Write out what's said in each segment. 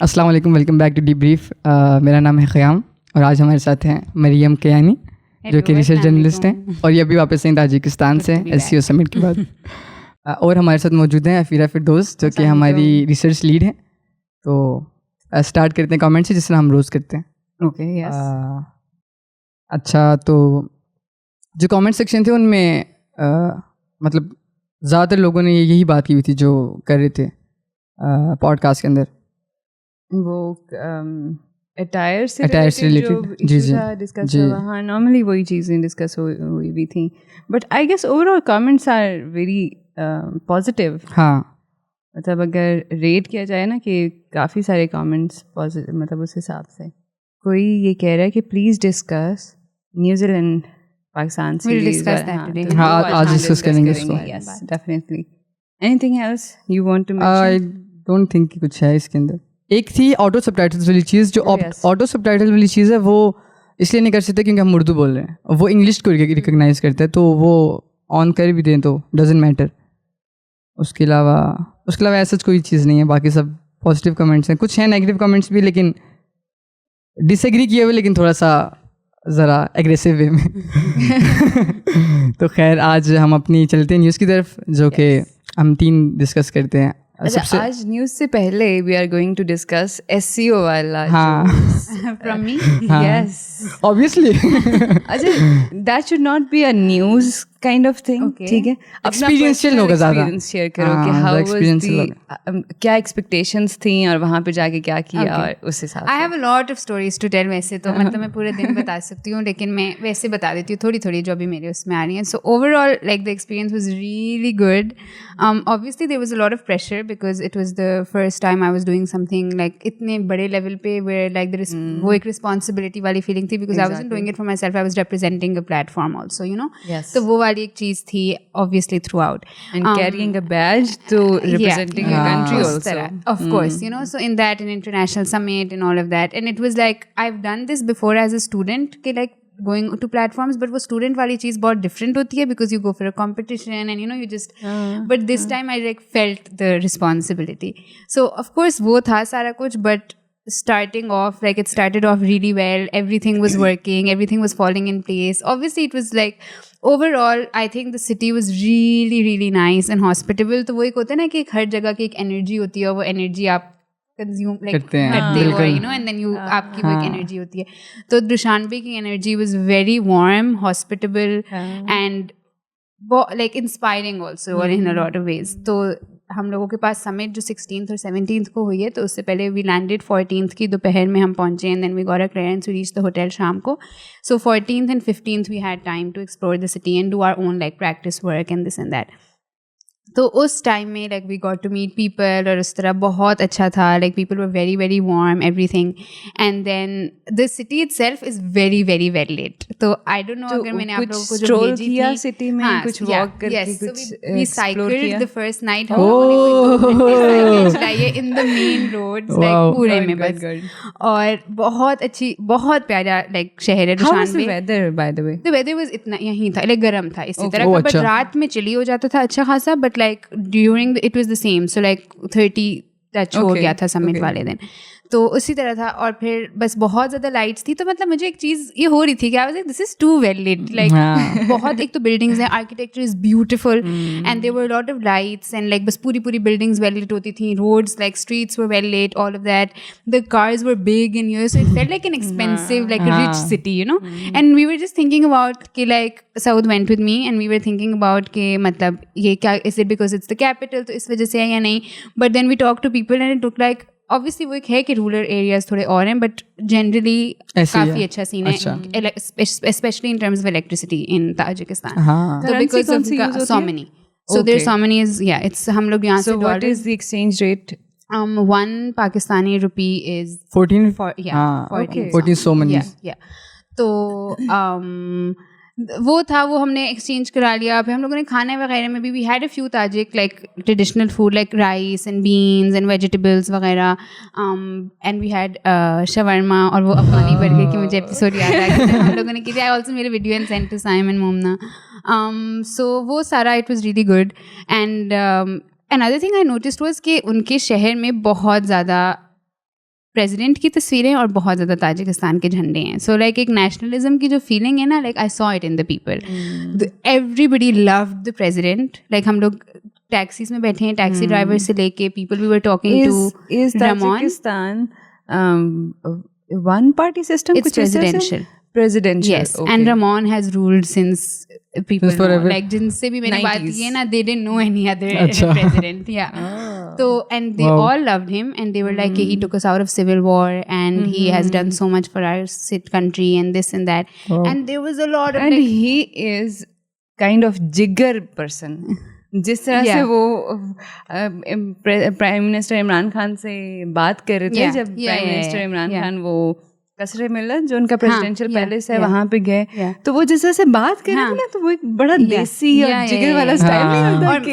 अस्सलाम वालेकुम, welcome back to debrief. मेरा नाम है ख़याम और आज हमारे साथ हैं मरियम कयानी जो कि रिसर्च जर्नलिस्ट हैं और ये अभी वापस हैं ताजिकिस्तान से SCO समिट के बाद। और हमारे साथ मौजूद हैं अफीरा फिरदौस जो कि हमारी रिसर्च लीड हैं। तो स्टार्ट करते हैं कमेंट से, जिस तरह हम रोज़ करते हैं। Okay, yes. अच्छा, तो जो कमेंट सेक्शन थे उनमें मतलब ज़्यादातर लोगों ने यही बात की हुई थी जो कर रहे थे पॉडकास्ट के अंदर, वो अटायर से related, जी, जी, डिस्कस जी। हुआ। हाँ, नॉर्मली वही चीज़ें डिस्कस हुई भी थी, but I guess overall comments are very positive. हाँ, मतलब अगर रेट किया जाए ना कि काफ़ी सारे कमेंट्स पॉजिटिव, मतलब उस हिसाब से कोई ये कह रहा है कि please discuss New Zealand Pakistan series. हाँ, आज डिस्कस करेंगे इसको। Yes, definitely. Anything else you want to I mention? Don't think कि कुछ है इसके अंदर। एक थी ऑटो सबटाइटल्स वाली चीज़, जो Oh, yes. ऑटो सबटाइटल वाली चीज़ है वो इसलिए नहीं कर सकते क्योंकि हम उर्दू बोल रहे हैं, वो इंग्लिश को रिकग्नाइज करता है, तो वो ऑन कर भी दें तो डजेंट मैटर। उसके अलावा ऐसा कोई चीज़ नहीं है। बाकी सब पॉजिटिव कमेंट्स हैं, कुछ हैं नेगेटिव कमेंट्स भी, लेकिन डिसएग्री किए हुए, लेकिन थोड़ा सा ज़रा एग्रेसिव वे में। तो खैर, आज हम अपनी चलते हैं न्यूज़ की तरफ, जो कि हम 3 डिस्कस करते हैं। अच्छा, आज न्यूज़ से पहले we are going to discuss SCO वाला। हाँ, from me. यस। ऑब्वियसली। अच्छा, that should not be a news kind of thing. Okay. ठीक है, Experiential होगा ज़्यादा। एक्सपीरियंस शेयर करो कि हाँ, हाउ experiential वाज क्या एक्सपेक्टेशंस थी और वहाँ पे जाके क्या किया, और उस हिसाब I से। have a lot of stories to tell वैसे तो मतलब मैं पूरे दिन बता सकती हूँ, लेकिन मैं वैसे बता देती हूँ थोड़ी थोड़ी जो अभी मेरे उसमें आ रही हैं. So overall, like the experience was really good. Obviously there was a lot of pressure because it was the first time I was doing something like इतने बड़े level पे where like there is वो एक responsibility वाली feeling थी because I wasn't doing it for myself, I was representing a platform also, you know. Yes. तो वो वाली एक चीज़ थी obviously throughout. And carrying a badge to representing a country उस also. तरह, of course, you know, so in that, an international summit and all of that, and it was like I've done this before as a student कि like going to platforms, but वो student वाली चीज़ बहुत different होती है because you go for a competition and you know you just but this time I like felt the responsibility. So of course वो था सारा कुछ, but starting off, like it started off really well, everything was working, everything was falling in place. Obviously it was like overall I think the city was really really nice and hospitable. तो वो एक होता है ना कि हर जगह की एक energy होती है और वो energy आप कंज्यूम लाइक करते हैं, करते हो, बिल्कुल। You know, and then you आपकी वो एक एनर्जी होती है. तो दुशानबे की energy was very warm, hospitable and like inspiring also in a lot of ways. तो हम लोगों के पास समिट जो 16th और 17th को हुई है, तो उससे पहले वी लैंडेड 14th की दोपहर में हम पहुंचे and then we got a clearance to reach the hotel शाम को. So 14th and 15th we had time to explore the city and do our own like practice work and this and that. तो उस time में like we got to meet people और उस तरह बहुत अच्छा था. Like people were very very warm, everything. And then the city itself is very very very late. तो आई डोंट नो तो अगर मैंने आप कुछ लोगों को जो stroll भेजी किया थी city में, कुछ walk करके कुछ वी explore साइकिल्ड किया? The first night. हम लोगों ने कोई 2 घंटे साइकिल चलाई है in the main roads, like पूरे में Good, बस. good. और बहुत अच्छी, बहुत प्यारा लाइक शहर है How was the Dushanbe. weather, by the way? The weather was इतना यहीं था, लाइक गर्म था इसी तरह Oh, का, बट अच्छा. रात में चिली हो जाता था अच्छा खासा, but like during it was the same. So like 30 touch हो Okay, गया था समिट okay. वाले दिन. तो उसी तरह था. और फिर बस बहुत ज़्यादा लाइट्स थी, तो मतलब मुझे एक चीज़ ये हो रही थी कि I was like this is too well lit. Like हाँ. बहुत, एक तो बिल्डिंग्स हैं, architecture is beautiful and there were lot of lights and like बस पूरी पूरी बिल्डिंग्स वेल लिट होती थी. Roads like streets were well lit, all of that. The cars were big in US, so it felt like an expensive, like a rich city, you know. And we were just thinking about कि like south went with me and we were thinking about कि मतलब ये क्या, is it because it's the capital तो इस वजह से है या नहीं. But then we talk to people and it look like obviously वो एक है कि रूरल एरियाज थोड़े और हैं, बट जनरली ऐसे ही है. काफ़ी अच्छा सीन है, specially in terms of electricity in Tajikistan. हाँ. तो Currency बिकॉज कौन सी use ऑफ होती सो है? Many, so there Okay. So many is, या इट्स, हम लोग यहाँ से So what is the exchange rate? 1 Pakistani rupee is 14? yeah, 14 so many. yeah. तो वो था, वो हमने एक्सचेंज करा लिया. फिर हम लोगों ने खाने वगैरह में भी we had a few Tajik like traditional food like rice and beans and vegetables वगैरह. एंड वी हैड शवरमा और वो अफगानी बर्गर की मुझे एपिसोड याद आ गया हम लोगों ने की थी. आई ऑल्सो मेरे video and send to Simon मोमना. सो वो सारा it was really good. And another thing I noticed was कि उनके शहर में बहुत ज़्यादा प्रेसिडेंट की तस्वीरें और बहुत ज़्यादा ताजिकिस्तान के झंडे हैं. सो लाइक एक नेशनलिज्म की जो फीलिंग है ना, like I saw it in the people. Everybody loved the president. Like हम लोग टैक्सीज में बैठे हैं, टैक्सी ड्राइवर से लेके people we were talking to. Tajikistan one party system, It's presidential. Presidential. Yes, okay. and Ramon has ruled since people Since forever. know. Like जिनसे भी मैंने बात 90s. की है ना, they didn't know any other अच्छा. president. Yeah. So and they Wow. all loved him, and they were like, he took us out of civil war, and he has done so much for our country, and this and that. Wow. And there was a lot of And like, he is kind of jigger person. जिस तरह से Yeah. वो prime minister Imran Khan से बात कर रहे थे, Yeah. जब Yeah, prime yeah, minister yeah. Imran Yeah. Khan वो कसरे मिलन जो उनका प्रेसिडेंशियल yeah, पैलेस है yeah. वहाँ पे गए, Yeah. तो वो जिस तरह से बात कर रहे थे ना, तो वो एक बड़ा देसी और Yeah, जिगर yeah, वाला yeah. स्टाइल नहीं हाँ. होता और कि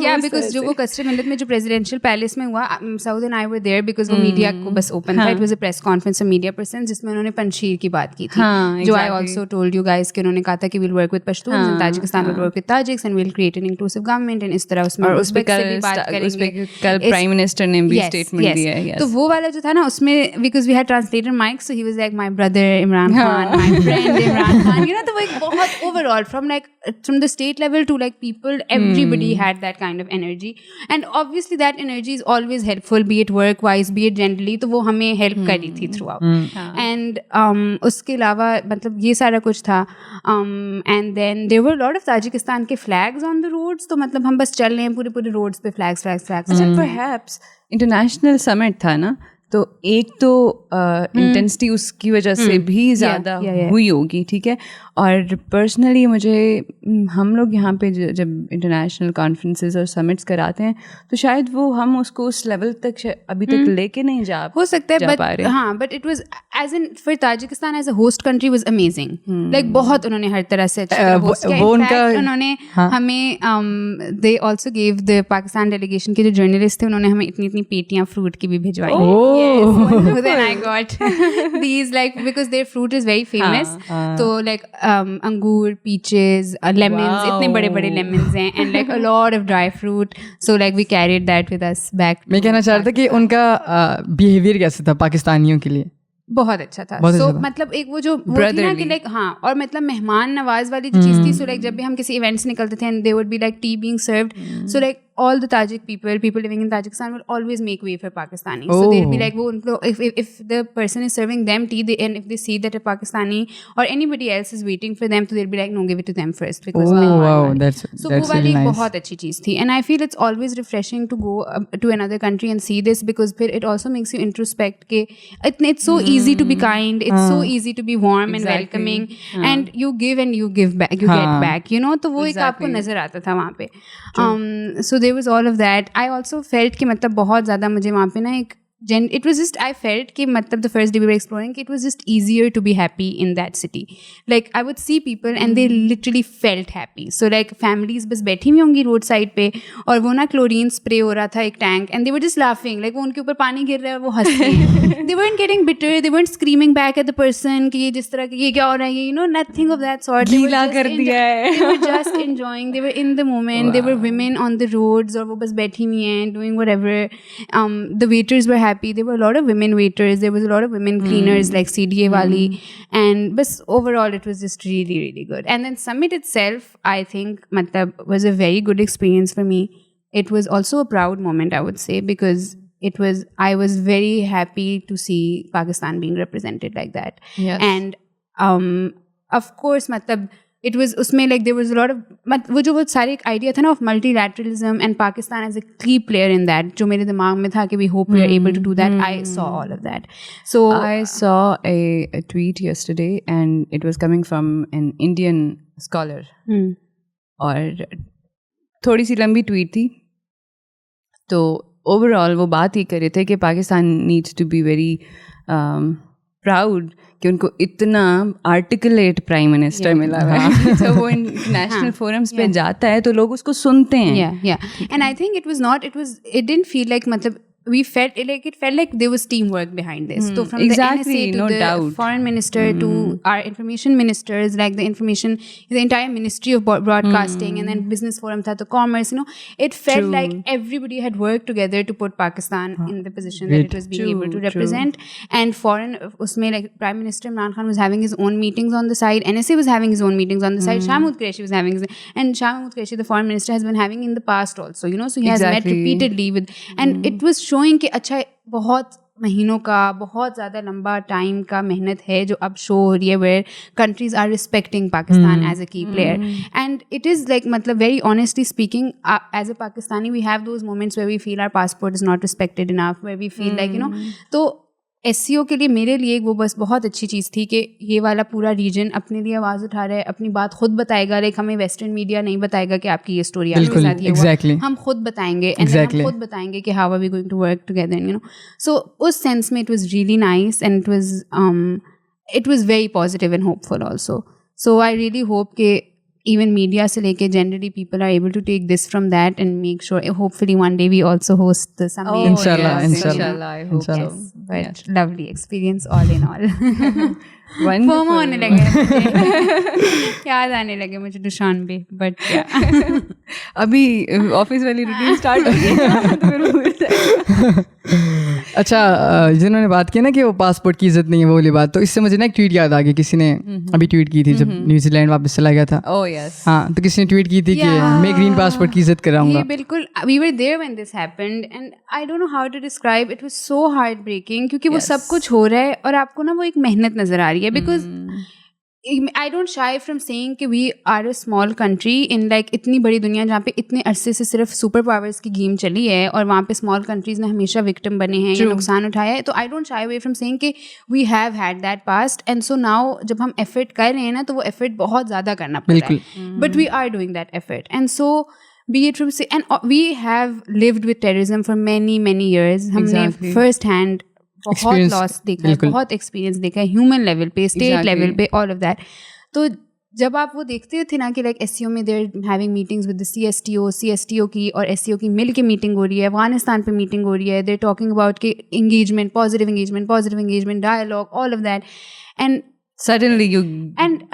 या बिकॉज जो वो कस्टर मिलत में जो प्रेसिडेंशियल पैलेस में हुआ, south and I were there because वो मीडिया को बस ओपन था. It was a press conference of media person जिसमें उन्होंने पंशीर की बात की थी. हाँ, जो I exactly. Also told you guys कि उन्होंने कहा था कि will work with Pashtuns and Tajikistan will work with Tajiks and will create an inclusive government and इस तरह उसमें और उस पे उज़्बेक से भी बात करेंगे. कल प्राइम मिनिस्टर ने भी Yes, स्टेटमेंट yes. दिया है. yes. तो वो वाला जो था ना, उसमें because we had translator Mike, so he was like my brother Imran Khan, my friend Imran Khan, you know. तो वो एक बहुत overall from the state level to like people, everybody had that kind of energy. And obviously that energy is always helpful, be it work wise, be it generally. तो वो हमें help करी थी through out. And उसके अलावा मतलब ये सारा कुछ था. And then there were lot of Tajikistan के फ्लैग्स ऑन द रोड्स. तो मतलब हम बस चल रहे हैं पूरे पूरे रोड्स पे फ्लैग्स. अच्छा, परहैप्स इंटरनेशनल समिट था ना, तो एक तो इंटेंसिटी उसकी वजह से भी ज़्यादा हुई होगी, ठीक है. और पर्सनली मुझे हम लोग यहाँ पे जब इंटरनेशनल कॉन्फ्रेंसेस और समिट्स कराते हैं, तो शायद वो हम उसको उस लेवल तक अभी तक लेके नहीं हो सकता है, बट हाँ, but it was as in for Tajikistan as a host country was amazing. Like बहुत उन्होंने हर तरह से अच्छा होस्ट किया. वो उनका उन्होंने हमें they also give the Pakistan delegation के जो जर्नलिस्ट थे, उन्होंने हमें इतनी इतनी पेटियां फ्रूट की भी भिजवाई. Then I got these like because their fruit is very famous. So like अंगूर, peaches, lemons, इतने बड़े बड़े lemons हैं, and like a lot of dry fruit. So like we carried that with us back. मैं कहना चाह रहा था कि उनका बिहेवियर कैसे था पाकिस्तानियों के लिए. बहुत अच्छा था. सो मतलब एक वो जो वो थी ना कि लाइक हाँ, और मतलब मेहमान नवाज वाली जो चीज़ थी. सो लाइक जब भी हम किसी इवेंट्स निकलते थे, and they would be like T being served. So like all the Tajik people living in Tajikistan will always make way for Pakistani. So they'll be like, if the person is serving them tea, and if they see that a Pakistani or anybody else is waiting for them, so they'll be like, no, give it to them first. Because wow, that's वो वाली एक बहुत अच्छी चीज़ थी. And I feel it's always refreshing to go to another country and see this, because it also makes you introspect कि it's so easy to be kind, it's so easy to be warm and welcoming, and you give and you give back, you get back, you know. तो वो एक आपको नज़र आता था वहाँ पे. So there was all of that. I also felt कि मतलब बहुत ज़्यादा मुझे वहाँ पे ना एक it was just I felt कि मतलब the first day we were exploring, it was just easier to be happy in that city. Like I would see people and they literally felt happy. So like families बस बैठी हुई होंगी road side पे, और वो ना chlorine spray हो रहा था एक tank, and they were just laughing. like वो उनके ऊपर पानी गिर रहा है, वो हंस रहे हैं. They weren't getting bitter, they weren't screaming back at the person कि ये जिस तरह की ये क्या हो रहा है, you know, nothing of that sort. गीला कर दिया है. They were just enjoying, they were in the moment. There were women on the roads, और वो बस बैठी हुई हैं doing whatever. The waiters were happy. There were a lot of women waiters, there was a lot of women cleaners like CDA wali, and but overall it was just really really good. And then summit itself, I think matlab was a very good experience for me. It was also a proud moment, I would say, because I was very happy to see Pakistan being represented like that. Yes. And of course matlab it was उसमें like there was a lot of वो जो वो सारे एक idea था ना of multilateralism and Pakistan as a key player in that, जो मेरे दिमाग में था कि we hope we are able to do that. I saw all of that. So I saw a tweet yesterday, and it was coming from an Indian scholar. और थोड़ी सी लंबी tweet थी. तो ओवरऑल वो बात ही कर रहे थे कि Pakistan needs to be very proud कि उनको इतना आर्टिकुलेट प्राइम मिनिस्टर मिला है. तो वो इंटरनेशनल फोरम्स पे जाता है तो लोग उसको सुनते हैं. yeah. And I think it didn't feel like मतलब we felt like there was teamwork behind this. So from Exactly, the NSA to no the doubt. foreign minister to our information ministers, like the entire ministry of broadcasting, and then business forum tha to commerce, it felt like everybody had worked together to put Pakistan in the position that it was being able to represent. And foreign, usme like Prime Minister Imran Khan was having his own meetings on the side, NSA was having his own meetings on the side, Shah Mahmood Qureshi was having and Shah Mahmood Qureshi, the foreign minister, has been having in the past also, so he has met repeatedly with, and it was showing कि अच्छा बहुत महीनों का, बहुत ज़्यादा लंबा time का मेहनत है जो अब शो हो रही है, where countries are respecting Pakistan as a key player. And it is like, मतलब very honestly speaking, as a Pakistani, we have those moments where we feel our passport is not respected enough, where we feel like, तो SCO के लिए मेरे लिए वो बस बहुत अच्छी चीज़ थी कि ये वाला पूरा रीजन अपने लिए आवाज़ उठा रहा है, अपनी बात खुद बताएगा, लाइक हमें वेस्टर्न मीडिया नहीं बताएगा कि आपकी ये स्टोरी आपके साथ ये हुआ, हम खुद बताएंगे, एंड हम खुद बताएंगे कि how are we going to work together, so उस सेंस में it was really nice, and it was very positive and hopeful also. So I really hope कि even media se leke generally people are able to take this from that and make sure, hopefully one day we also host some inshallah, I hope so. Yes, but lovely experience all in all. Wonderful. FOMO होने लगे, याद आने लगे मुझे Dushanbe, but अभी office वाली routine start हो गई तो फिर भूल जाएगा. अच्छा, जिन्होंने बात की ना कि वो पासपोर्ट की इज्जत नहीं है, वो वाली बात, तो इससे मुझे ना एक ट्वीट याद आ गई. किसी ने अभी ट्वीट की थी जब न्यूजीलैंड वापस चला गया था. Oh yes. हाँ, तो किसी ने ट्वीट की थी कि मैं ग्रीन पासपोर्ट की इज्जत कराऊंगा. ये बिल्कुल, we were there when this happened and I don't know how to describe, it was so heartbreaking क्योंकि वो सब कुछ हो रहा है और आपको ना वो एक मेहनत नजर आ रही है. Because I don't shy from saying कि we are a small country in like इतनी बड़ी दुनिया जहाँ पे इतने अरसे से सिर्फ सुपर पावर्स की गेम चली है और वहाँ पे स्मॉल कंट्रीज ने हमेशा विक्टिम बने हैं या नुकसान उठाया है. तो I don't shy away from saying कि we have had that past and so now जब हम एफर्ट कर रहे हैं ना तो वो एफर्ट बहुत ज़्यादा करना पड़ रहा है. But we are doing that effort and so be it from say, and we have lived with terrorism for many years. हमने first hand बहुत लॉस देखा है, बहुत एक्सपीरियंस देखा है, ह्यूमन लेवल पे, स्टेट लेवल पे, ऑल ऑफ दैट. तो जब आप वो देखते थे ना कि लाइक SCO में they're having meetings with the CSTO की और SCO की मिल के मीटिंग हो रही है, अफगानिस्तान पे मीटिंग हो रही है, देर टॉकिंग अबाउट के engagement, positive engagement, dialogue, all of that, and suddenly you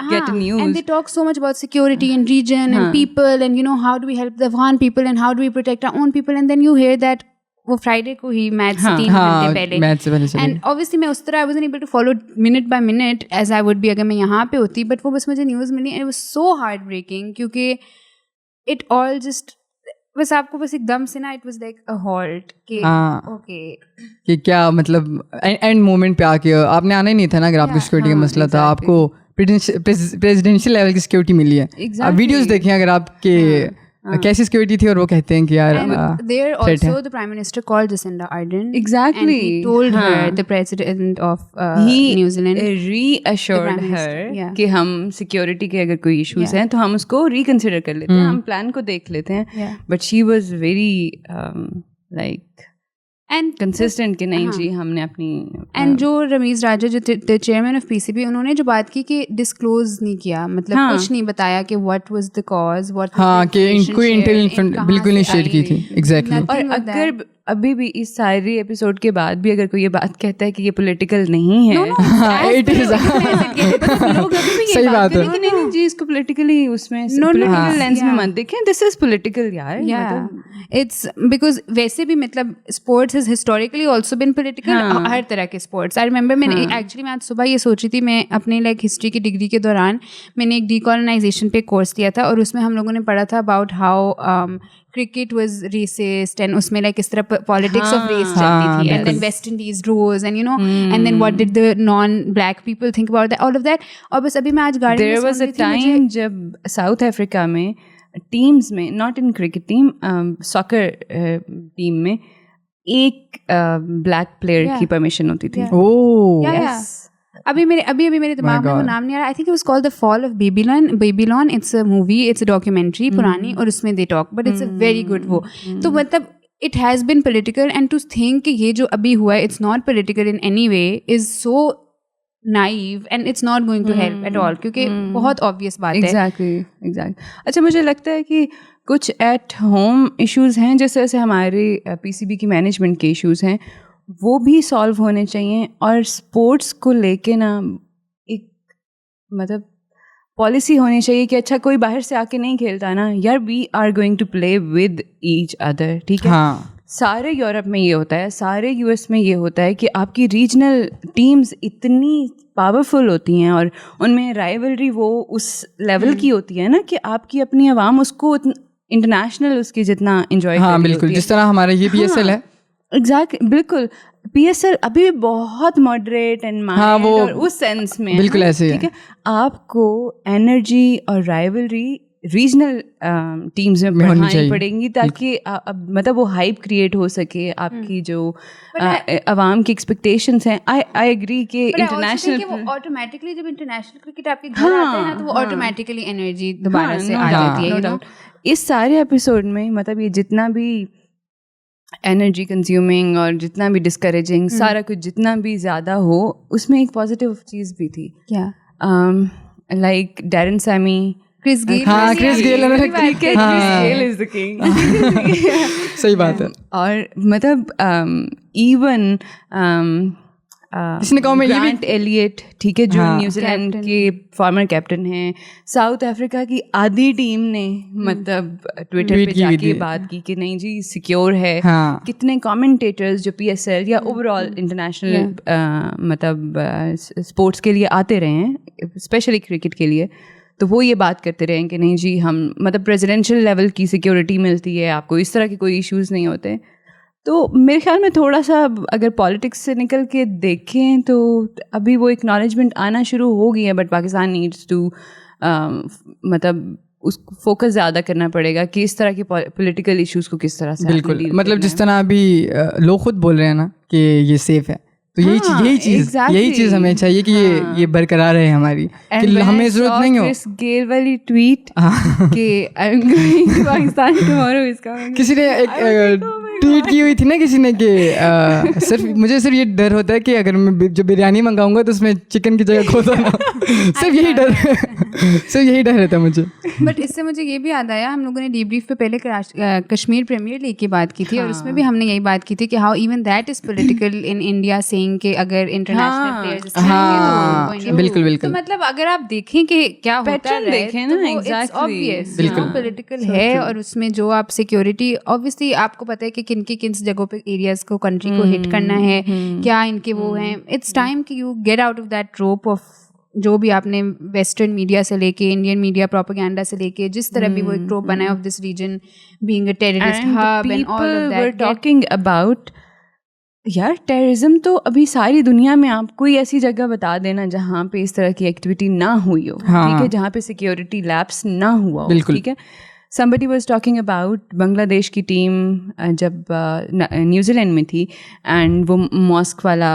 get news and they talk so much about security and region and people and how do we help the Afghan people and how do we protect our own people, and then you hear that वो Friday को ही match से 3 घंटे पहले, and obviously मैं उस तरह I wasn't able to follow minute by minute as I would be अगर मैं यहाँ पे होती, बट वो बस मुझे न्यूज़ मिली and it was so heart breaking क्योंकि इट ऑल जस्ट बस आपको बस एकदम से ना it was like a halt कि ओके कि क्या मतलब एंड मोमेंट पे आके आपने आना ही नहीं था ना. अगर आपको सिक्योरिटी का मसला था, आपको प्रेसिडेंशियल लेवल की सिक्योरिटी मिली है. आप वीडियोस देखें अगर आपके कैसी सिक्योरिटी थी और वो कहते हैं कि यार there also the prime minister called Jacinda Ardern exactly and he told her, the president of New Zealand, reassured her कि हम सिक्योरिटी के अगर कोई इश्यूज हैं तो हम उसको रिकंसिडर कर लेते हैं, हम प्लान को देख लेते हैं. But she was very like and consistent कि नहीं जी हमने अपनी एंड जो रमीज राजा जो चेयरमैन ऑफ PCB, उन्होंने जो बात की कि डिस्क्लोज नहीं किया, मतलब कुछ नहीं बताया कि what was the cause, what कि कोई इंटेलिजेंस बिल्कुल नहीं शेयर की थी. एग्जैक्टली. और अगर अभी भी इस सारे एपिसोड के बाद भी अगर कोई ये बात कहता है कि ये पॉलिटिकल नहीं है, इट इज लोग अभी भी ये बात करें कि नहीं जी इसको पॉलिटिकली उसमें पॉलिटिकल लेंस में मत देखें, दिस इज पॉलिटिकल यार. इट्स बिकॉज वैसे भी मतलब sports has historically also been political, हर तरह के स्पोर्ट्स. आई रिमेंबर मैंने एक्चुअली मैं आज सुबह ये सोच रही थी, मैं अपने लाइक हिस्ट्री की डिग्री के दौरान मैंने एक डीकोलोनाइजेशन पे कोर्स लिया था और उसमें हम लोगों ने पढ़ा था about how cricket was racist and उसमें like इस तरह politics of race चलती थी, and then West Indies rose and and then what did the non-black people think about that, all of that. और बस अभी मैं आज गाड़ी में there was a time जब South Africa में टीम्स में, not in cricket team, soccer team में एक black player की परमिशन होती थी. Yes. अभी मेरे दिमाग में वो नाम नहीं आ रहा. I think it was called the fall of Babylon. It's a movie, it's a documentary पुरानी, और उसमें they talk, but it's a very good वो. तो मतलब it has been political, and to think कि ये जो अभी हुआ है it's not political in any way is so naive and it's not going to help at all क्योंकि बहुत obvious बात है. एग्जैक्टली. अच्छा, मुझे लगता है कि कुछ एट होम इश्यूज़ हैं, जैसे हमारे पीसीबी की मैनेजमेंट के इश्यूज़ हैं, वो भी सॉल्व होने चाहिए. और स्पोर्ट्स को लेके ना एक मतलब पॉलिसी होनी चाहिए कि अच्छा कोई बाहर से आके नहीं खेलता ना यार, we are going to play with each other. ठीक है. हाँ. सारे यूरोप में ये होता है, सारे यूएस में ये होता है कि आपकी रीजनल टीम्स इतनी पावरफुल होती हैं और उनमें राइवलरी वो उस लेवल की होती है ना कि आपकी अपनी आवाम उसको इंटरनेशनल उसकी जितना एंजॉय. हाँ बिल्कुल, जिस तरह हमारा ये PSL है. एग्जैक्टली, बिल्कुल. PSL अभी भी बहुत मॉडरेट एंड माइल्ड और उस सेंस में बिल्कुल ऐसे ठीक है. आपको एनर्जी और राइवलरी रीजनल टीम्स में बढ़ानी पड़ेंगी ताकि मतलब वो हाइप क्रिएट हो सके. आपकी जो आवाम की एक्सपेक्टेशंस हैं, आई एग्री कि इंटरनेशनल वो ऑटोमेटिकली जब इंटरनेशनल क्रिकेट आपके घर आता है ना तो वो ऑटोमेटिकली एनर्जी दोबारा से आ जाती है. इस सारे एपिसोड में मतलब ये जितना भी एनर्जी कंज्यूमिंग और जितना भी डिस्करेजिंग सारा कुछ जितना भी ज़्यादा हो, उसमें एक पॉजिटिव चीज़ भी थी. क्या? Like Darren Sammy, Chris Gayle. हाँ, Chris Gayle is the king. सही बात है. और मतलब इवन इसने कहा मैं ग्रांट एलियट, ठीक है, जो न्यूजीलैंड के फॉर्मर कैप्टन हैं. साउथ अफ्रीका की आधी टीम ने मतलब ट्विटर पे जाके बात की कि नहीं जी सिक्योर है. कितने कमेंटेटर्स जो PSL या ओवरऑल इंटरनेशनल मतलब स्पोर्ट्स के लिए आते रहे हैं, स्पेशली क्रिकेट के लिए, तो वो ये बात करते रहे कि नहीं जी हम मतलब प्रेसिडेंशियल लेवल की सिक्योरिटी मिलती है, आपको इस तरह के कोई इश्यूज़ नहीं होते. तो मेरे ख्याल में थोड़ा सा अगर पॉलिटिक्स से निकल के देखें तो अभी वो एक्नॉलेजमेंट आना शुरू हो गई है, बट पाकिस्तान नीड्स टू मतलब उस फोकस ज़्यादा करना पड़ेगा कि इस तरह के पॉलिटिकल इश्यूज़ को किस तरह से. बिल्कुल, मतलब जिस तरह अभी लोग खुद बोल रहे हैं ना कि ये सेफ है, तो यही चीज़ हमें चाहिए कि ये बरकरार है हमारी, कि हमें ज़रूरत नहीं हो. क्रिस गेल वाली ट्वीट कि I am going to Pakistan tomorrow, इसका किसी ने एक ट्वीट की हुई थी ना किसी ने कि मुझे सिर्फ ये डर होता है कि अगर मैं जो बिरयानी मंगाऊंगा तो उसमें चिकन की जगह खोदा ना. सिर्फ यही डर रहता है मुझे. बट इससे मुझे ये भी याद आया, हम लोगों ने डीब्रीफ पे पहले कश्मीर प्रीमियर लीग की बात की थी और उसमें भी हमने यही बात की थी कि how even that is political in India, saying कि अगर इंटरनेशनल प्लेयर्स तो बिल्कुल तो मतलब अगर आप देखें कि क्या होता है देखें ना, एग्जैक्टली ऑब्वियस पॉलिटिकल है. और उसमें जो आप सिक्योरिटी, ऑब्वियसली आपको पता है कि किन जगहों पे एरियाज को कंट्री को हिट करना है, क्या इनके वो हैं. इट्स टाइम कि you get out of that ट्रोप of जो भी आपने वेस्टर्न मीडिया से लेके इंडियन मीडिया प्रोपेगेंडा से लेके जिस तरह भी वो एक ट्रोप बना है of this region being a terrorist hub and all of that. We were talking about यार टेररिज्म तो अभी सारी दुनिया में आप कोई ऐसी जगह बता देना जहाँ पे इस तरह की एक्टिविटी ना हुई हो. ठीक है, जहाँ पे सिक्योरिटी लैप्स ना हुआ हो. ठीक है. somebody was talking about Bangladesh की टीम जब न्यूजीलैंड में थी एंड वो मॉस्क वाला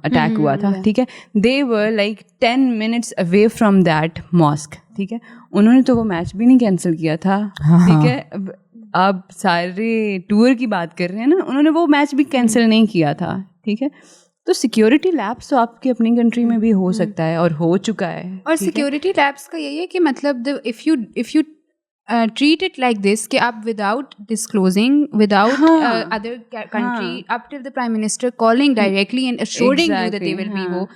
अटैक हुआ था. ठीक है, they were like 10 minutes away from that mosque. ठीक है, उन्होंने तो वो मैच भी नहीं कैंसिल किया था. ठीक है, आप सारे टूर की बात कर रहे हैं ना, उन्होंने वो मैच भी कैंसिल नहीं किया था. ठीक है, तो सिक्योरिटी लैब्स तो आपकी अपनी कंट्री में भी हो सकता है और हो चुका है. और सिक्योरिटी लैब्स का यही है कि मतलब if you treat it like this कि आप without disclosing, without other country, up till the prime minister calling directly and assuring you that they will be वो,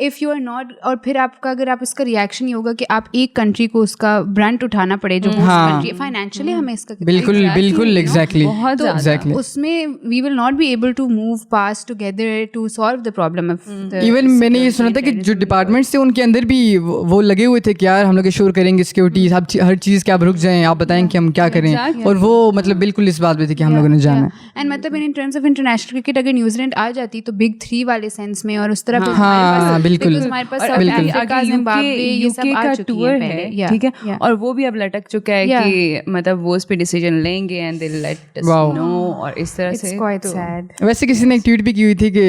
if you are not, और फिर आपका अगर आप इसका रिएक्शन ही होगा कि आप एक कंट्री को उसका ब्रांड उठाना पड़े जो कंट्री फाइनेंशियली हमें इसका बिल्कुल एग्जैक्टली बहुत ज़्यादा, उसमें we will not be able to move past together to solve the problem of. Even मैंने ये सुना था कि जो डिपार्टमेंट्स थे उनके अंदर भी वो लगे हुए थे कि यार हम लोग एश्योर करेंगे सिक्योरिटी, हर चीज़ के आप रुक जाएं, आप बताएं कि हम क्या करें. और वो मतलब बिल्कुल इस बात पे थे कि हम लोगों ने जाना है. एंड मतलब in terms of international cricket अगर न्यूजीलैंड आ जाती तो बिग 3 वाले सेंस में और उस तरह बिल्कुल हमारे पास अफ्रीका, जिम्बाब्वे, ये सब आ चुकी है पहले. ठीक है, और वो भी अब लटक चुका है कि मतलब वो उस पे डिसीजन लेंगे and they let us know. और इस तरह से वैसे किसी ने एक ट्वीट भी की हुई थी कि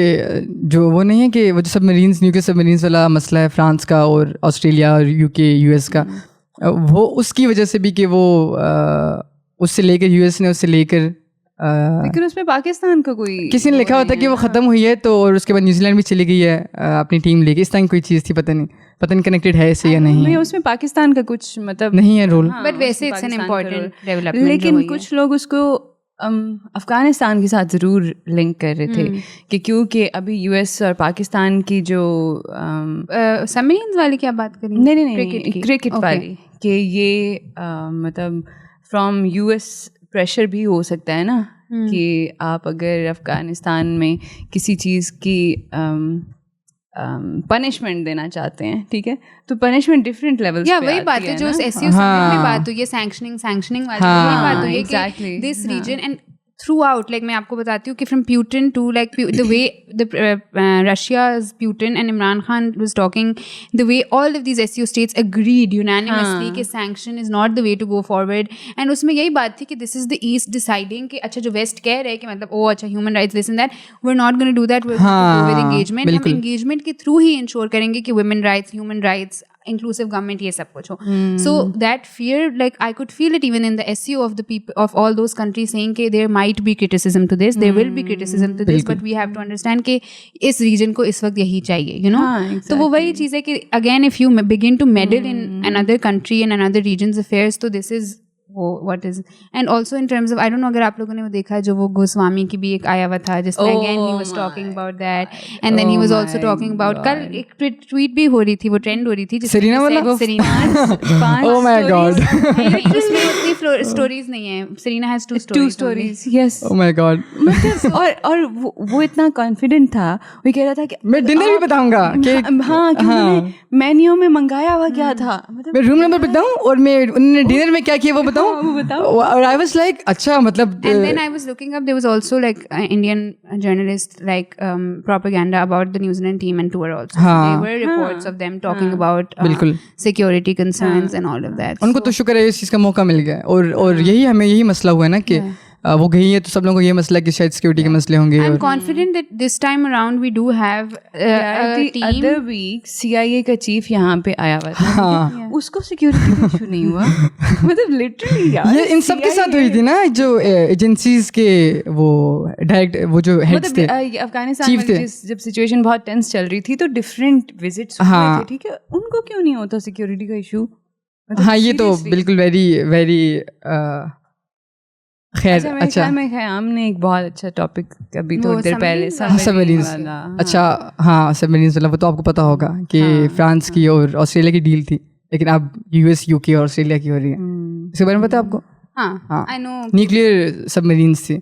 जो वो नहीं है कि वो जो सबमरीन्स, न्यूक्लियर सबमरीन्स वाला मसला है फ्रांस का और ऑस्ट्रेलिया और UK US का, वो उसकी वजह से भी कि वो उससे लेकर US ने उससे लेकर लेकिन उसमें पाकिस्तान का कोई किसी ने लिखा होता कि वो ख़त्म हुई है तो, और उसके बाद न्यूजीलैंड भी चली गई है अपनी टीम लेके, इस तरह की कोई चीज़ थी, पता नहीं कनेक्टेड है इससे या नहीं नहीं, है, उसमें पाकिस्तान का कुछ मतलब नहीं है रोल। हाँ, बट वैसे उसमें इट्स एन पाकिस्तान का इम्पोर्टेंट रोल। डेवलपमेंट। लेकिन कुछ लोग उसको अफगानिस्तान के साथ ज़रूर लिंक कर रहे थे कि क्योंकि अभी यूएस और पाकिस्तान की जो सबमरीन्स वाली क्या बात करें? नहीं क्रिकेट वाली कि ये मतलब फ्रॉम यूएस प्रेशर भी हो सकता है ना कि आप अगर अफगानिस्तान में किसी चीज़ की पनिशमेंट देना चाहते हैं, ठीक है, तो पनिशमेंट डिफरेंट लेवल्स पे वही बात है जो एससीओ समिट में बात हुई है, सैंक्शनिंग वाली वही बात हुई है कि this region and throughout, like मैं आपको बताती हूँ कि from Putin to like the way the Russia's Putin and Imran Khan was talking, the way all of these SCO states agreed unanimously कि sanction is not the way to go forward, and उसमें यही बात थी कि this is the East deciding कि अच्छा जो West कह रहे हैं कि मतलब ओ अच्छा human rights this and that, we're not going to do that, we're going to go with engagement, हम engagement के through ही ensure करेंगे कि women rights, human rights, inclusive government ये सब कुछ हो. So that fear, like I could feel it even in the SEO of the people of all those countries saying कि there might be criticism to this, there will be criticism to this, but we have to understand कि इस region को इस वक्त यही चाहिए, you know. तो वो वही चीज़ है कि again if you begin to meddle in another country and another region's affairs, तो this is वो what is, and also in terms of I don't know अगर आप लोगों ने वो देखा है जो वो गोस्वामी की भी एक आया हुआ था जिसमें again he was talking about that, and then he was also talking about कल एक ट्वीट भी हो रही थी, वो ट्रेंड हो रही थी सेरीना वाला, oh my god, उसमें उतनी स्टोरीज नहीं है, Serena has two stories, yes, oh my god, और वो इतना कॉन्फिडेंट था, वो कह रहा था कि मैं डिनर भी बताऊंगा कि हाँ कि उन्होंने मेन्यू में मंगाया हुआ क्या था, मतलब मैं रूम नंबर बताऊं और मैं उन्होंने डिनर में क्या किया वो बताऊं, और I was like अच्छा मतलब, and then I was looking up, there was also like Indian journalist like propaganda about the New Zealand team and tour also, there were reports of them talking about security concerns and all of that. उनको तो शुक्र है इस चीज़ का मौका मिल गया, और यही हमें यही मसला हुआ है ना कि वो गई है तो सब लोगों को ये मसला है कि शायद सिक्योरिटी के मसले होंगे. I'm confident that this time around we do have a team. Other week CIA का चीफ यहाँ पे आया हुआ था, उसको सिक्योरिटी का इशू नहीं हुआ, मतलब लिटरली यार ये इन सब के साथ हुई थी ना जो एजेंसीज के वो डायरेक्ट वो जो हेड्स थे अफगानिस्तान में जब सिचुएशन बहुत टेंस चल रही थी तो डिफरेंट विजिट्स हुए थे, ठीक है, उनको क्यों नहीं होता सिक्योरिटी का इशू. हाँ ये तो बिल्कुल वेरी खैर. अच्छा हमने एक बहुत अच्छा टॉपिक अभी थोड़ी देर पहले सबमरीन्स, अच्छा हाँ सबमरीन्स वाला, वो तो आपको पता होगा कि फ्रांस की और ऑस्ट्रेलिया की डील थी, लेकिन अब यूएस यूके और ऑस्ट्रेलिया की हो रही है. इसके बारे में पता है आपको? हाँ आई नो, न्यूक्लियर सबमरीन्स थी,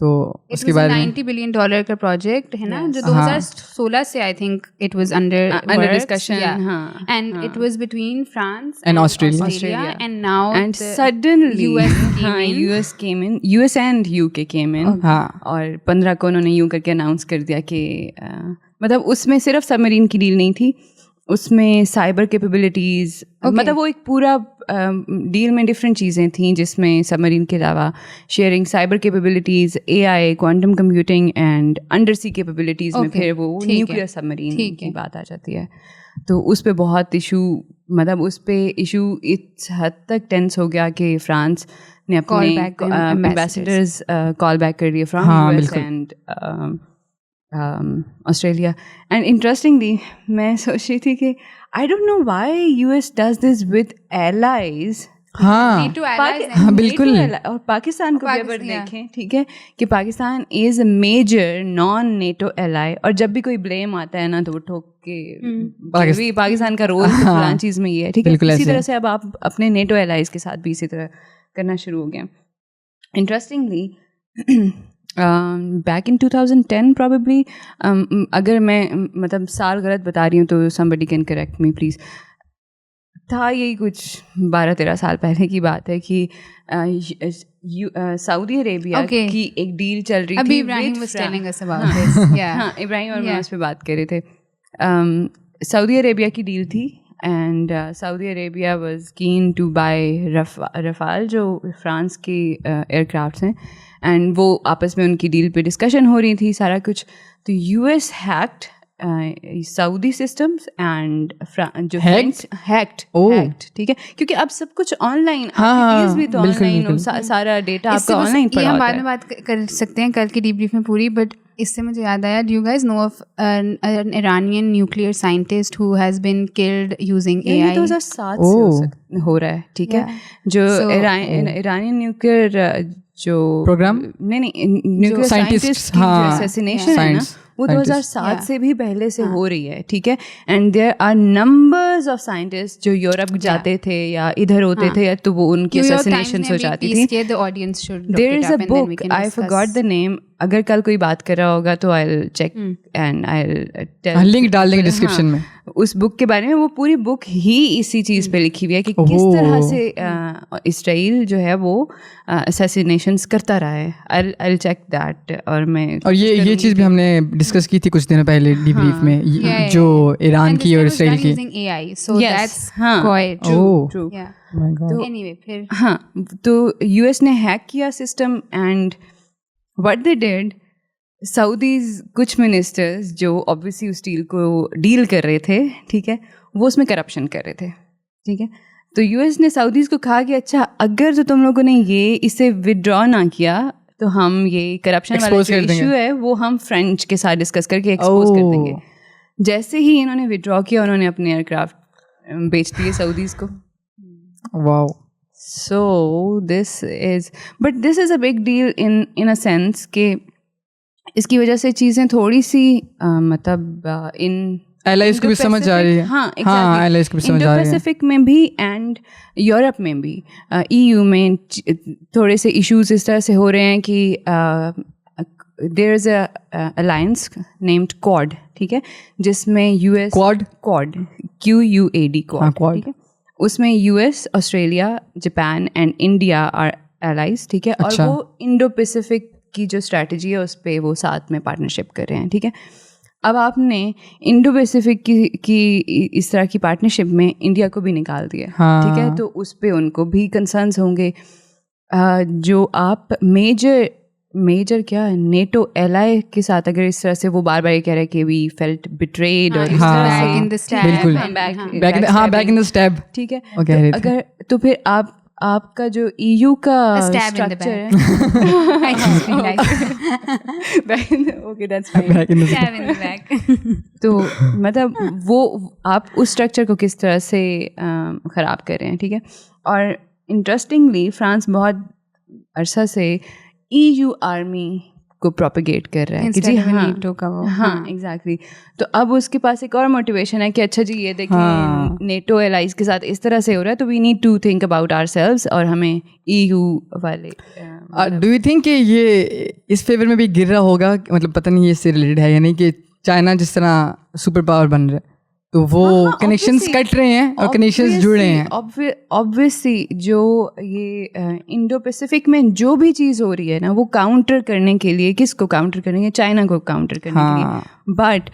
तो उसके बारे में $90 बिलियन का प्रोजेक्ट है ना, जो 2016 से I think it was under discussion, and it was between France and Australia, and now and suddenly US came in, US and UK came in, और 15 को उन्होंने यूं करके अनाउंस कर दिया कि मतलब उसमें सिर्फ सबमरीन की डील नहीं थी, उसमें साइबर कैपेबिलिटीज़, मतलब वो एक पूरा डील में डिफरेंट चीज़ें थी जिसमें सबमरीन के अलावा sharing cyber capabilities, AI, quantum computing and under sea capabilities में फिर वो न्यूक्लियर सबमरीन की बात आ जाती है. तो उस पर बहुत इशू, मतलब उस पर इशू इस हद तक टेंस हो गया कि फ्रांस ने अपने एम्बेसडर्स कॉल बैक कर दिए from US and Australia. And interestingly मैं सोच रही थी कि I don't know why US does this with allies. हाँ बिल्कुल, और पाकिस्तान को भी अगर देखें, ठीक है, कि Pakistan is a major non NATO ally, और जब भी कोई ब्लेम आता है ना तो वो ठोक के पाकिस्तान का रोल फलां चीज़ में ये है, ठीक है. इसी तरह से अब आप अपने नेटो एलाइज के साथ भी इसी तरह करना शुरू हो गया. इंटरेस्टिंगली बैक इन 2010 प्रॉबेबली, अगर मैं मतलब साल गलत बता रही हूँ तो somebody can correct me please, था यही कुछ 12-13 साल पहले की बात है कि सऊदी अरेबिया की एक डील चल रही थी. Ibrahim was telling us about this. हाँ, इब्राहिम और मैं उस पर बात कर रहे थे. सऊदी अरेबिया की डील थी and Saudi Arabia was keen to buy Rafale जो फ्रांस के एयरक्राफ्ट्स हैं, एंड वो आपस में उनकी डील पे डिस्कशन हो रही थी सारा कुछ. तो US hacked Saudi systems and जो Hacked? हैक्ड, ठीक है, क्योंकि अब सब कुछ ऑनलाइन, हाँ, भी तो बिल्कुल, ऑनलाइन, बिल्कुल। सारा डेटा आपका बस ऑनलाइन ये पड़ा हम होता बाद में है। बात कर सकते हैं कल की डीब्रीफ में पूरी, बट इससे मुझे याद आया, do you guys know of an Iranian nuclear scientist who has been killed using ये एआई? 2007 से हो रहा है, ठीक है, जो ईरानियन न्यूक्लियर जो प्रोग्राम, नहीं न्यूक्लियर साइंटिस्ट की जो असैसिनेशन है ना, वो 2007 से भी पहले से हो रही है, ठीक है। And there are numbers of scientist जो यूरोप जाते थे या इधर होते थे, या तो वो उनकी असैसिनेशंस हो जाती थी। There is a book, I forgot the name, अगर कल कोई बात कर रहा होगा तो I will check and I will tell, link डाल देंगे डिस्क्रिप्शन में उस बुक के बारे में। वो पूरी बुक ही इसी चीज़ पे लिखी हुई है कि किस तरह से इसराइल जो है वो असैसिनेशंस करता रहा है। I will check that. और ये चीज़ भी हमने डिस्कस की थी कुछ दिनों पहले डीब्रीफ में, जो ईरान की और इसराइल की। तो एनीवे फिर हाँ, तो यूएस ने हैक किया system, and what they did, Saudis कुछ मिनिस्टर्स जो ऑब्वियसली उस डील को डील कर रहे थे, ठीक है, वो उसमें करप्शन कर रहे थे, ठीक है। तो यूएस ने सऊदीज को कहा कि अच्छा, अगर तो तुम लोगों ने ये इसे विदड्रॉ ना किया तो हम ये करप्शन वाला जो इशू है वो हम फ्रेंच के साथ डिस्कस करके एक्सपोज कर देंगे। जैसे ही इन्होंने विदड्रॉ किया, उन्होंने अपने एयरक्राफ्ट बेच दिए सऊदीज को। Wow. So this is a big deal in a sense कि इसकी वजह से चीज़ें थोड़ी सी मतलब इन एलाइज को भी समझ आ रही है। हाँ, एग्जैक्टली, एलाइज को भी समझ आ रही है। पैसिफिक में भी एंड यूरोप में भी, EU में थोड़े से इश्यूज इस तरह से हो रहे हैं कि there is a alliance named Quad, ठीक है, जिसमें यूएस क्वाड QUAD क्वाड, ठीक है, उसमें US, Australia, Japan and India are allies, ठीक है। और वो इंडो पैसिफिक की जो स्ट्रैटेजी है उस पर वो साथ में पार्टनरशिप कर रहे हैं, ठीक है। अब आपने इंडो पैसिफिक की इस तरह की पार्टनरशिप में इंडिया को भी निकाल दिया, ठीक है, तो उस पर उनको भी कंसर्न्स होंगे। जो आप मेजर क्या है, नेटो एलाई के साथ अगर इस तरह से वो बार बार ये कह रहे हैं कि वी फेल्ट बिट्रेड और बैक इन द स्टैब, ठीक है, अगर तो फिर आपका जो EU का स्ट्रक्चर है, ओके दैट्स फाइन, तो मतलब वो आप उस स्ट्रक्चर को किस तरह से ख़राब कर रहे हैं, ठीक है। और इंटरेस्टिंगली फ्रांस बहुत अरसा से EU आर्मी को प्रोपेगेट कर रहा है कि जी हाँ, नेटो का वो, हाँ एग्जैक्टली। तो अब उसके पास एक और मोटिवेशन है कि अच्छा जी ये देखें, नेटो एलाइज के साथ इस तरह से हो रहा है, तो we need to think about ourselves, और हमें EU वाले डू यू थिंक कि ये इस फेवर में भी गिर रहा होगा, मतलब पता नहीं ये इससे रिलेटेड है या नहीं, कि चाइना जिस तरह सुपर पावर बन रहा है तो वो कनेक्शंस कट रहे हैं और कनेक्शंस जुड़ रहे हैं। ऑब्वियसली जो ये इंडो पैसिफिक में जो भी चीज़ हो रही है ना, वो काउंटर करने के लिए, किसको काउंटर करने के लिए, चाइना को काउंटर करने के लिए। बट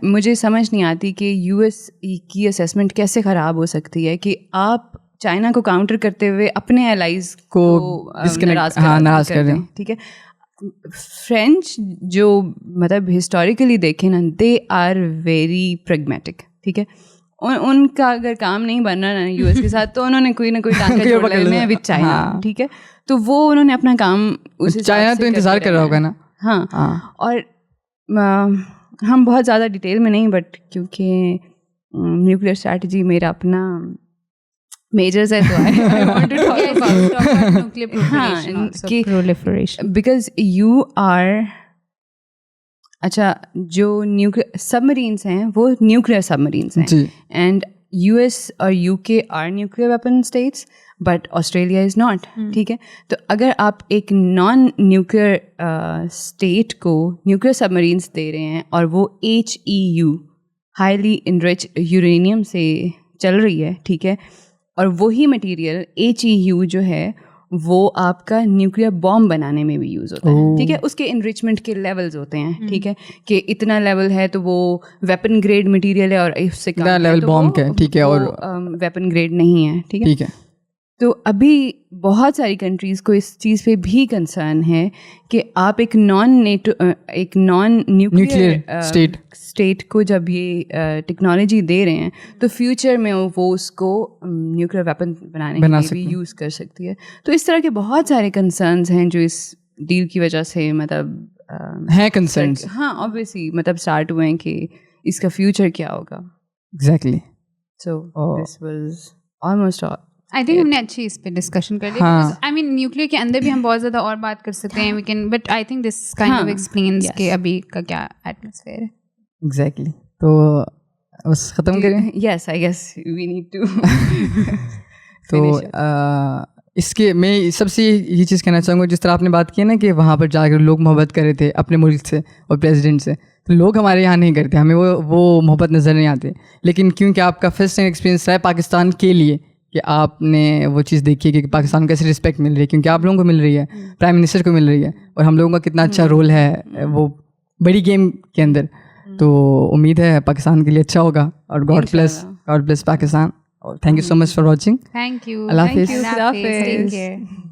मुझे समझ नहीं आती कि US की असेसमेंट कैसे ख़राब हो सकती है कि आप चाइना को काउंटर करते हुए अपने एलाइज को नाराज़ कर दें, ठीक है। फ्रेंच जो मतलब हिस्टोरिकली देखें ना, दे आर वेरी प्रैग्मेटिक, ठीक है। उनका अगर काम नहीं बन रहा ना US के साथ, तो उन्होंने कोई ना कोई टांका जोड़ लिया विद चाइना, ठीक है। तो वो उन्होंने अपना काम उस चाइना तो इंतजार कर रहा होगा ना। हाँ, और हम बहुत ज़्यादा डिटेल में नहीं, बट क्योंकि न्यूक्लियर स्ट्रैटेजी मेरा अपना मेजर्स है, तो I want to talk about nuclear proliferation, because you are, अच्छा, जो न्यूक्लियर सबमरीन्स हैं वो न्यूक्लियर सबमरीन्स हैं, एंड US और UK are nuclear weapon states, but Australia is not, ठीक है। तो अगर आप एक नॉन न्यूक्लियर स्टेट को न्यूक्लियर सबमरीन्स दे रहे हैं और वो HEU हाईली इनरिच यूरेनियम से चल रही है, ठीक है, और वही मटेरियल HEU जो है वो आपका न्यूक्लियर बॉम्ब बनाने में भी यूज़ होता है, ठीक है। उसके इनरिचमेंट के लेवल्स होते हैं, ठीक है, कि इतना लेवल है तो वो वेपन ग्रेड मटेरियल है, और उससे कम लेवल बॉम्ब का, ठीक है, और वेपन ग्रेड नहीं है, ठीक है। तो अभी बहुत सारी कंट्रीज़ को इस चीज़ पे भी कंसर्न है कि आप एक नॉन न्यूक्लियर स्टेट को जब ये टेक्नोलॉजी दे रहे हैं तो फ्यूचर में वो उसको न्यूक्लियर वेपन बनाने के लिए भी यूज़ कर सकती है। तो इस तरह के बहुत सारे कंसर्न्स हैं जो इस डील की वजह से मतलब हैं कंसर्न्स। हाँ ऑब्वियसली मतलब स्टार्ट हुए हैं कि इसका फ्यूचर क्या होगा। Exactly. So this was almost all. I think हमने अच्छी इस पे डिस्कशन कर लिया। आई मीन न्यूक्लियर के अंदर भी हम बहुत ज़्यादा और बात कर सकते हैं, we can, but I think this kind of explains कि अभी का क्या एटमॉस्फेयर है। एग्जैक्टली। तो बस ख़त्म करें। Yes I guess we need to. तो इसके मैं सबसे ये चीज़ कहना चाहूँगा, जिस तरह आपने बात की है ना कि वहाँ पर जाकर लोग मोहब्बत कर रहे थे अपने मुल्क से और प्रेसिडेंट से, तो लोग हमारे यहाँ नहीं करते, हमें वो मोहब्बत नज़र नहीं आती। लेकिन क्योंकि आपका फर्स्ट टाइम एक्सपीरियंस रहा है पाकिस्तान के लिए कि आपने वो चीज़ देखी है कि पाकिस्तान को कैसे रिस्पेक्ट मिल रही है, क्योंकि आप लोगों को मिल रही है, प्राइम मिनिस्टर को मिल रही है, और हम लोगों का कितना अच्छा रोल है वो बड़ी गेम के अंदर। तो उम्मीद है पाकिस्तान के लिए अच्छा होगा। और गॉड ब्लेस पाकिस्तान। और thank you so much for watching. Thank you. अल्लाह हाफिज़। Take care.